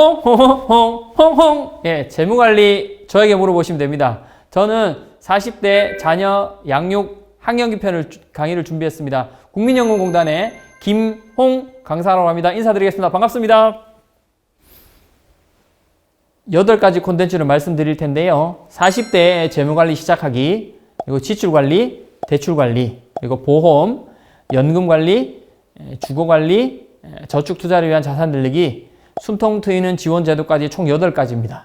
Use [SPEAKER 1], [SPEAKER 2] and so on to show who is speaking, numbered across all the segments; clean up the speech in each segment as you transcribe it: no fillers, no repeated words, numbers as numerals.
[SPEAKER 1] 홍홍홍홍홍. 예, 재무관리 저에게 물어보시면 됩니다. 저는 40대 자녀 양육 학령기 편을 강의를 준비했습니다. 국민연금공단의 김홍 강사라고 합니다. 인사드리겠습니다. 반갑습니다. 8가지 콘텐츠를 말씀드릴 텐데요. 40대 재무관리 시작하기, 그리고 지출관리, 대출관리, 그리고 보험, 연금관리, 주거관리, 저축투자를 위한 자산 늘리기, 숨통 트이는 지원제도까지 총 8가지입니다.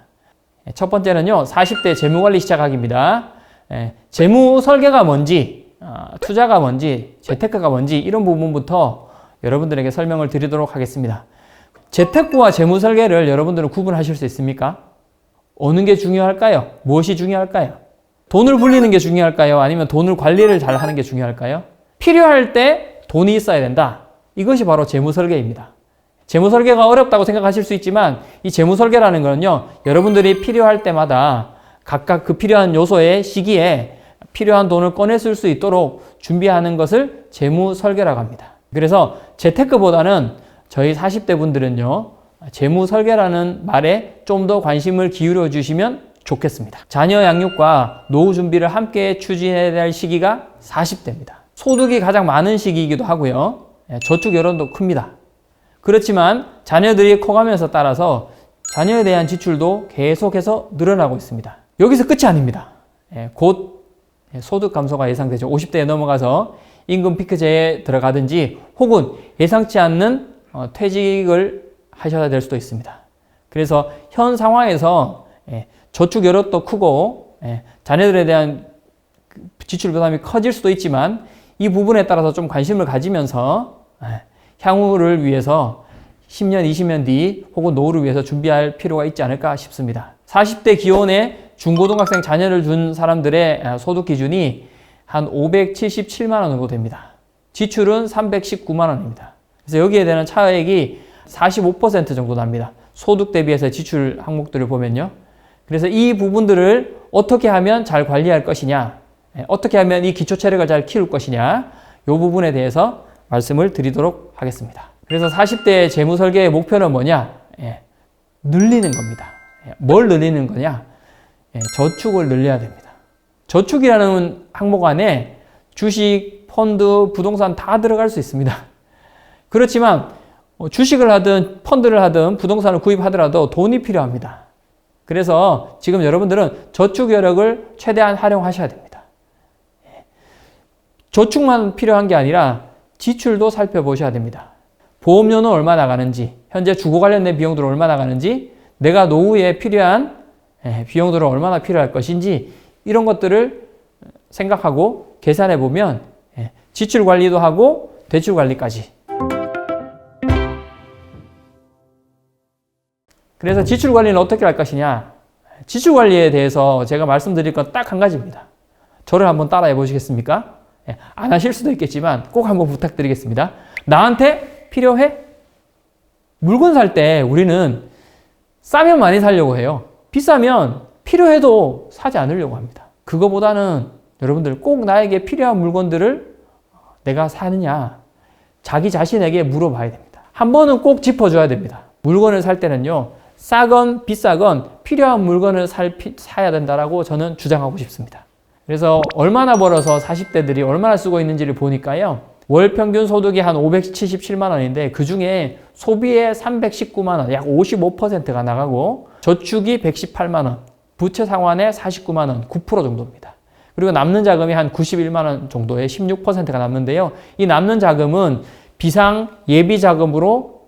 [SPEAKER 1] 첫 번째는요, 40대 재무관리 시작하기입니다. 재무 설계가 뭔지, 투자가 뭔지, 재테크가 뭔지 이런 부분부터 여러분들에게 설명을 드리도록 하겠습니다. 재테크와 재무 설계를 여러분들은 구분하실 수 있습니까? 어느 게 중요할까요? 무엇이 중요할까요? 돈을 불리는 게 중요할까요? 아니면 돈을 관리를 잘 하는 게 중요할까요? 필요할 때 돈이 있어야 된다. 이것이 바로 재무 설계입니다. 재무 설계가 어렵다고 생각하실 수 있지만 이 재무 설계라는 거는요, 여러분들이 필요할 때마다 각각 그 필요한 요소의 시기에 필요한 돈을 꺼내 쓸 수 있도록 준비하는 것을 재무 설계라고 합니다. 그래서 재테크보다는 저희 40대 분들은요, 재무 설계라는 말에 좀 더 관심을 기울여 주시면 좋겠습니다. 자녀 양육과 노후 준비를 함께 추진해야 될 시기가 40대입니다. 소득이 가장 많은 시기이기도 하고요. 저축 여론도 큽니다. 그렇지만 자녀들이 커가면서 따라서 자녀에 대한 지출도 계속해서 늘어나고 있습니다. 여기서 끝이 아닙니다. 곧 소득 감소가 예상되죠. 50대에 넘어가서 임금 피크제에 들어가든지 혹은 예상치 않는 퇴직을 하셔야 될 수도 있습니다. 그래서 현 상황에서 저축 여력도 크고 자녀들에 대한 지출 부담이 커질 수도 있지만 이 부분에 따라서 좀 관심을 가지면서 향후를 위해서 10년, 20년 뒤 혹은 노후를 위해서 준비할 필요가 있지 않을까 싶습니다. 40대 기혼에 중고등학생 자녀를 둔 사람들의 소득 기준이 한 577만 원 정도 됩니다. 지출은 319만 원입니다. 그래서 여기에 대한 차액이 45% 정도 납니다. 소득 대비해서 지출 항목들을 보면요. 그래서 이 부분들을 어떻게 하면 잘 관리할 것이냐, 어떻게 하면 이 기초 체력을 잘 키울 것이냐, 이 부분에 대해서 말씀을 드리도록 하겠습니다. 그래서 40대 재무 설계의 목표는 뭐냐? 늘리는 겁니다. 뭘 늘리는 거냐? 저축을 늘려야 됩니다. 저축이라는 항목 안에 주식, 펀드, 부동산 다 들어갈 수 있습니다. 그렇지만 주식을 하든 펀드를 하든 부동산을 구입하더라도 돈이 필요합니다. 그래서 지금 여러분들은 저축 여력을 최대한 활용하셔야 됩니다. 저축만 필요한 게 아니라 지출도 살펴보셔야 됩니다. 보험료는 얼마 나가는지, 현재 주거 관련된 비용들은 얼마 나가는지, 내가 노후에 필요한 비용들은 얼마나 필요할 것인지 이런 것들을 생각하고 계산해 보면 지출 관리도 하고 대출 관리까지. 그래서 지출 관리는 어떻게 할 것이냐? 지출 관리에 대해서 제가 말씀드릴 건 딱 한 가지입니다. 저를 한번 따라해 보시겠습니까? 안 하실 수도 있겠지만 꼭 한번 부탁드리겠습니다. 나한테 필요해? 물건 살 때 우리는 싸면 많이 사려고 해요. 비싸면 필요해도 사지 않으려고 합니다. 그거보다는 여러분들 꼭 나에게 필요한 물건들을 내가 사느냐, 자기 자신에게 물어봐야 됩니다. 한 번은 꼭 짚어줘야 됩니다. 물건을 살 때는요, 싸건 비싸건 필요한 물건을 사야 된다라고 저는 주장하고 싶습니다. 그래서 얼마나 벌어서 40대들이 얼마나 쓰고 있는지를 보니까요, 월 평균 소득이 한 577만 원인데 그 중에 소비에 319만 원, 약 55%가 나가고 저축이 118만 원, 부채 상환에 49만 원, 9% 정도입니다. 그리고 남는 자금이 한 91만 원 정도의 16%가 남는데요. 이 남는 자금은 비상 예비 자금으로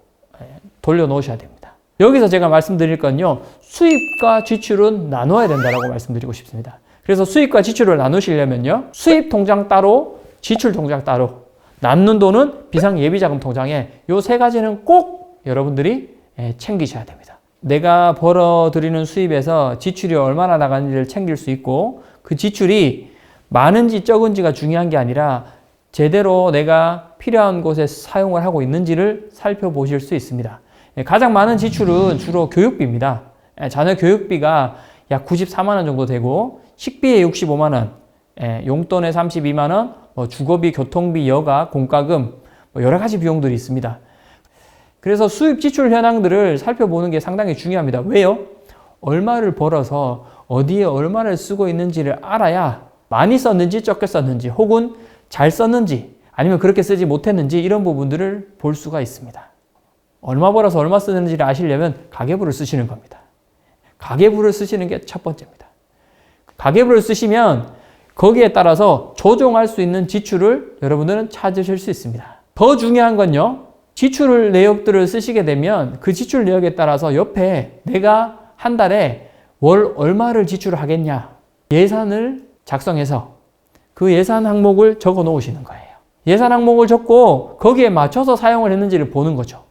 [SPEAKER 1] 돌려놓으셔야 됩니다. 여기서 제가 말씀드릴 건요, 수입과 지출은 나눠야 된다고 말씀드리고 싶습니다. 그래서 수입과 지출을 나누시려면요, 수입 통장 따로, 지출 통장 따로, 남는 돈은 비상 예비 자금 통장에 이 3가지는 꼭 여러분들이 챙기셔야 됩니다. 내가 벌어들이는 수입에서 지출이 얼마나 나가는지를 챙길 수 있고, 그 지출이 많은지 적은지가 중요한 게 아니라 제대로 내가 필요한 곳에 사용을 하고 있는지를 살펴보실 수 있습니다. 가장 많은 지출은 주로 교육비입니다. 자녀 교육비가 약 94만 원 정도 되고, 식비에 65만 원, 용돈에 32만 원, 주거비, 교통비, 여가, 공과금, 여러 가지 비용들이 있습니다. 그래서 수입 지출 현황들을 살펴보는 게 상당히 중요합니다. 왜요? 얼마를 벌어서 어디에 얼마를 쓰고 있는지를 알아야 많이 썼는지 적게 썼는지 혹은 잘 썼는지 아니면 그렇게 쓰지 못했는지 이런 부분들을 볼 수가 있습니다. 얼마 벌어서 얼마 쓰는지를 아시려면 가계부를 쓰시는 겁니다. 가계부를 쓰시는 게 첫 번째입니다. 가계부를 쓰시면 거기에 따라서 조정할 수 있는 지출을 여러분들은 찾으실 수 있습니다. 더 중요한 건요. 지출 내역들을 쓰시게 되면 그 지출 내역에 따라서 옆에 내가 한 달에 월 얼마를 지출하겠냐 예산을 작성해서 그 예산 항목을 적어 놓으시는 거예요. 예산 항목을 적고 거기에 맞춰서 사용을 했는지를 보는 거죠.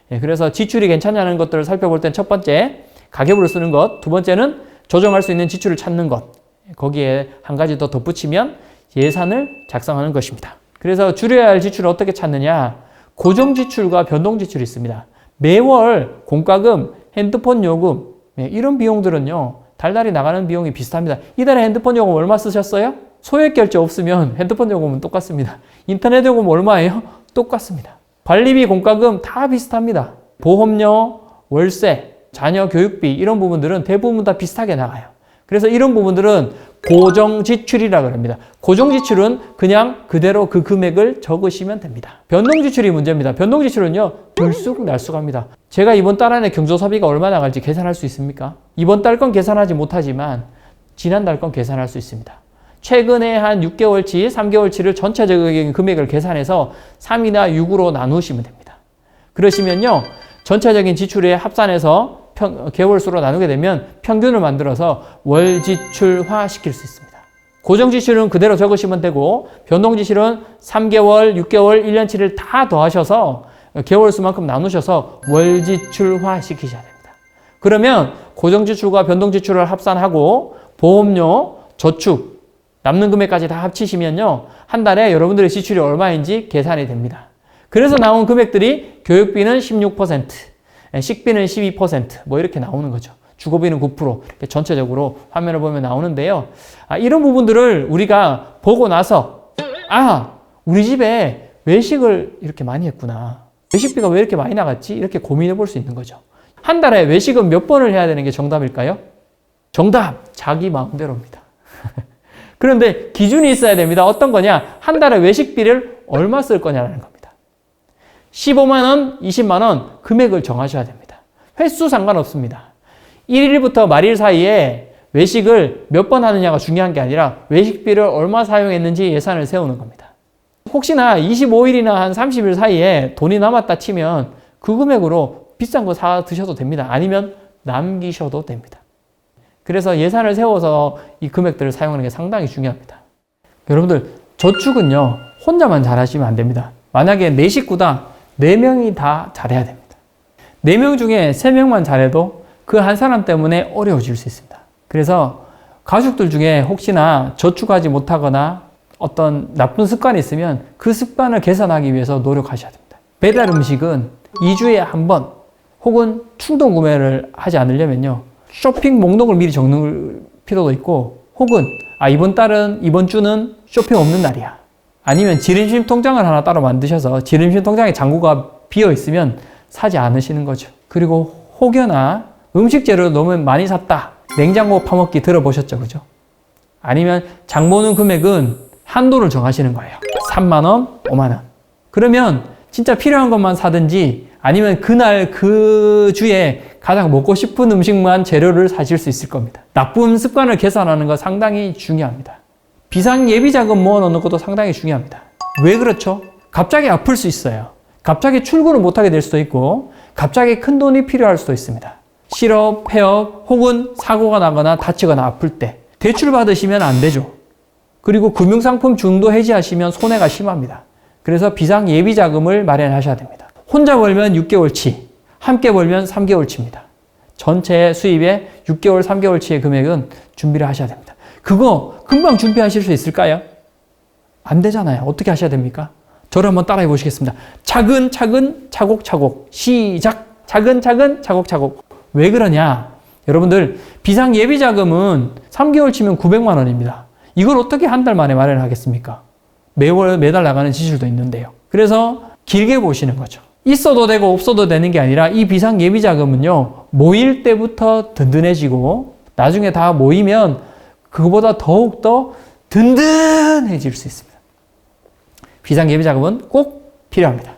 [SPEAKER 1] 그래서 지출이 괜찮냐는 것들을 살펴볼 땐 첫 번째 가계부를 쓰는 것, 두 번째는 조정할 수 있는 지출을 찾는 것, 거기에 한 가지 더 덧붙이면 예산을 작성하는 것입니다. 그래서 줄여야 할 지출을 어떻게 찾느냐? 고정 지출과 변동 지출이 있습니다. 매월 공과금, 핸드폰 요금 이런 비용들은요. 달달이 나가는 비용이 비슷합니다. 이달에 핸드폰 요금 얼마 쓰셨어요? 소액 결제 없으면 핸드폰 요금은 똑같습니다. 인터넷 요금 얼마예요? 똑같습니다. 관리비, 공과금 다 비슷합니다. 보험료, 월세, 자녀 교육비 이런 부분들은 대부분 다 비슷하게 나가요. 그래서 이런 부분들은 고정 지출이라고 합니다. 고정 지출은 그냥 그대로 그 금액을 적으시면 됩니다. 변동 지출이 문제입니다. 변동 지출은요, 들쑥날쑥합니다. 제가 이번 달 안에 경조사비가 얼마 나갈지 계산할 수 있습니까? 이번 달 건 계산하지 못하지만 지난달 건 계산할 수 있습니다. 최근에 한 6개월치, 3개월치를 전체적인 금액을 계산해서 3이나 6으로 나누시면 됩니다. 그러시면요, 전체적인 지출에 합산해서 개월수로 나누게 되면 평균을 만들어서 월 지출화 시킬 수 있습니다. 고정 지출은 그대로 적으시면 되고 변동 지출은 3개월, 6개월, 1년치를 다 더하셔서 개월수만큼 나누셔서 월 지출화 시키셔야 됩니다. 그러면 고정 지출과 변동 지출을 합산하고 보험료, 저축, 남는 금액까지 다 합치시면요, 한 달에 여러분들의 지출이 얼마인지 계산이 됩니다. 그래서 나온 금액들이 교육비는 16%, 식비는 12%, 뭐 이렇게 나오는 거죠. 주거비는 9%, 이렇게 전체적으로 화면을 보면 나오는데요. 이런 부분들을 우리가 보고 나서, 우리 집에 외식을 이렇게 많이 했구나. 외식비가 왜 이렇게 많이 나갔지? 이렇게 고민해 볼 수 있는 거죠. 한 달에 외식은 몇 번을 해야 되는 게 정답일까요? 정답! 자기 마음대로입니다. 그런데 기준이 있어야 됩니다. 어떤 거냐? 한 달에 외식비를 얼마 쓸 거냐라는 겁니다. 15만 원, 20만 원 금액을 정하셔야 됩니다. 횟수 상관없습니다. 1일부터 말일 사이에 외식을 몇 번 하느냐가 중요한 게 아니라 외식비를 얼마 사용했는지 예산을 세우는 겁니다. 혹시나 25일이나 한 30일 사이에 돈이 남았다 치면 그 금액으로 비싼 거 사 드셔도 됩니다. 아니면 남기셔도 됩니다. 그래서 예산을 세워서 이 금액들을 사용하는 게 상당히 중요합니다. 여러분들, 저축은요, 혼자만 잘하시면 안 됩니다. 만약에 4식구다, 4명이 다 잘해야 됩니다. 4명 중에 3명만 잘해도 그 한 사람 때문에 어려워질 수 있습니다. 그래서 가족들 중에 혹시나 저축하지 못하거나 어떤 나쁜 습관이 있으면 그 습관을 개선하기 위해서 노력하셔야 됩니다. 배달 음식은 2주에 한 번 혹은 충동 구매를 하지 않으려면요, 쇼핑 목록을 미리 적는 필요도 있고, 혹은 이번 주는 쇼핑 없는 날이야. 아니면 지름신 통장을 하나 따로 만드셔서 지름신 통장에 잔고가 비어 있으면 사지 않으시는 거죠. 그리고 혹여나 음식 재료를 너무 많이 샀다. 냉장고 파먹기 들어보셨죠, 그죠? 아니면 장 보는 금액은 한도를 정하시는 거예요. 3만 원, 5만 원. 그러면 진짜 필요한 것만 사든지 아니면 그날 그 주에 가장 먹고 싶은 음식만 재료를 사실 수 있을 겁니다. 나쁜 습관을 개선하는 거 상당히 중요합니다. 비상 예비자금 모아놓는 것도 상당히 중요합니다. 왜 그렇죠? 갑자기 아플 수 있어요. 갑자기 출근을 못하게 될 수도 있고 갑자기 큰 돈이 필요할 수도 있습니다. 실업, 폐업 혹은 사고가 나거나 다치거나 아플 때 대출 받으시면 안 되죠. 그리고 금융상품 중도 해지하시면 손해가 심합니다. 그래서 비상 예비자금을 마련하셔야 됩니다. 혼자 벌면 6개월치, 함께 벌면 3개월치입니다. 전체 수입의 6개월, 3개월치의 금액은 준비를 하셔야 됩니다. 그거 금방 준비하실 수 있을까요? 안 되잖아요. 어떻게 하셔야 됩니까? 저를 한번 따라해 보시겠습니다. 차근차근, 차곡차곡. 시작! 차근차근, 차곡차곡. 왜 그러냐? 여러분들, 비상 예비자금은 3개월치면 900만 원입니다. 이걸 어떻게 한 달 만에 마련하겠습니까? 매달 나가는 지출도 있는데요. 그래서 길게 보시는 거죠. 있어도 되고 없어도 되는 게 아니라 이 비상예비자금은요, 모일 때부터 든든해지고 나중에 다 모이면 그거보다 더욱더 든든해질 수 있습니다. 비상예비자금은 꼭 필요합니다.